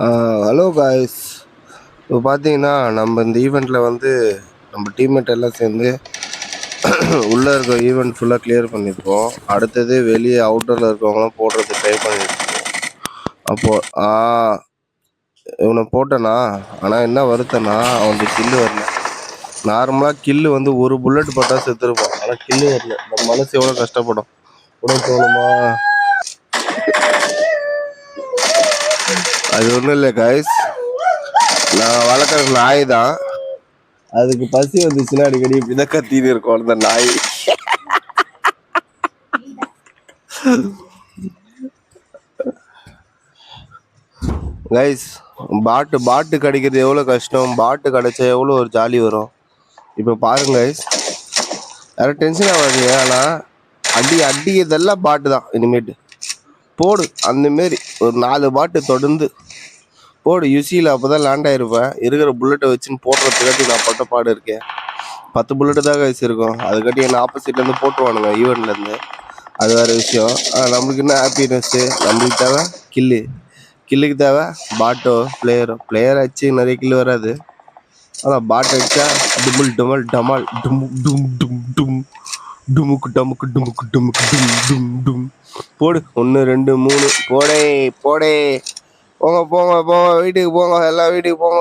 Hello guys. இப்போ பார்த்தீங்கன்னா நம்ம இந்த ஈவெண்ட்டில் வந்து நம்ம டீம்மேட் எல்லாம் சேர்ந்து உள்ளே இருக்க ஈவெண்ட் ஃபுல்லாக கிளியர் பண்ணியிருக்கோம். அடுத்தது வெளியே அவுட்டரில் இருக்கவங்களாம் போடுறது ட்ரை பண்ணியிருக்கோம். அப்போது இவனை போட்டேனா, ஆனால் என்ன வருத்தனா அவனுக்கு கில்லு வரல. நார்மலாக கில்லு வந்து ஒரு புல்லட் பட்டா செத்துருப்பான், ஆனால் கில்லு வரல. நம்ம மனசு எவ்வளோ கஷ்டப்படும் கூட தோணுமா? அது ஒன்றும் இல்லை காய்ஸ், நான் வளர்க்குற நாய் தான். அதுக்கு பசி வந்துச்சுன்னா அடிக்கடி இப்படிதான் கத்திட்டு இருக்கோம் அந்த நாய். கைஸ், பாட்டு கிடைக்கிறது எவ்வளோ கஷ்டம், பாட்டு கிடைச்சா எவ்வளோ ஒரு ஜாலி வரும். இப்போ பாருங்க கைஸ், யாரும் டென்ஷன் ஆகாதீங்க. ஆனால் அடிக்கிறதெல்லாம் பாட்டு தான். இனிமேட்டு போடு அந்தமாரி ஒரு 4 பாட்டு தொடர்ந்து போடு யுசியில். அப்போ தான் லேண்ட் ஆகிருப்பேன். இருக்கிற புல்லட்டை வச்சுன்னு போடுறதுக்காட்டி நான் பட்ட பாடு இருக்கேன். 10 புல்லட்டு தான் கைஸ் இருக்கும். அதுக்காட்டி என்ன ஆப்போசிட்லேருந்து போட்டுருவானுங்க ஈவெண்ட்லேருந்து. அது வேறு விஷயம். நம்மளுக்கு என்ன ஹாப்பினஸ்ஸு, நம்மளுக்கு தேவை கில்லுக்கு தேவை பாட்டோ பிளேயர் ஆச்சு நிறைய கில்லு வராது. ஆனால் பாட் அடிச்சா டுமுல் டுமல் டமால் டும் டும் டும் டும் டுமுக்கு டமுக்கு டுமுக்கு டுமுக்கு டும் டும் டும். போடு 1 2 3 போடே போங்க வீட்டுக்கு போங்க, எல்லாம் வீட்டுக்கு போங்க.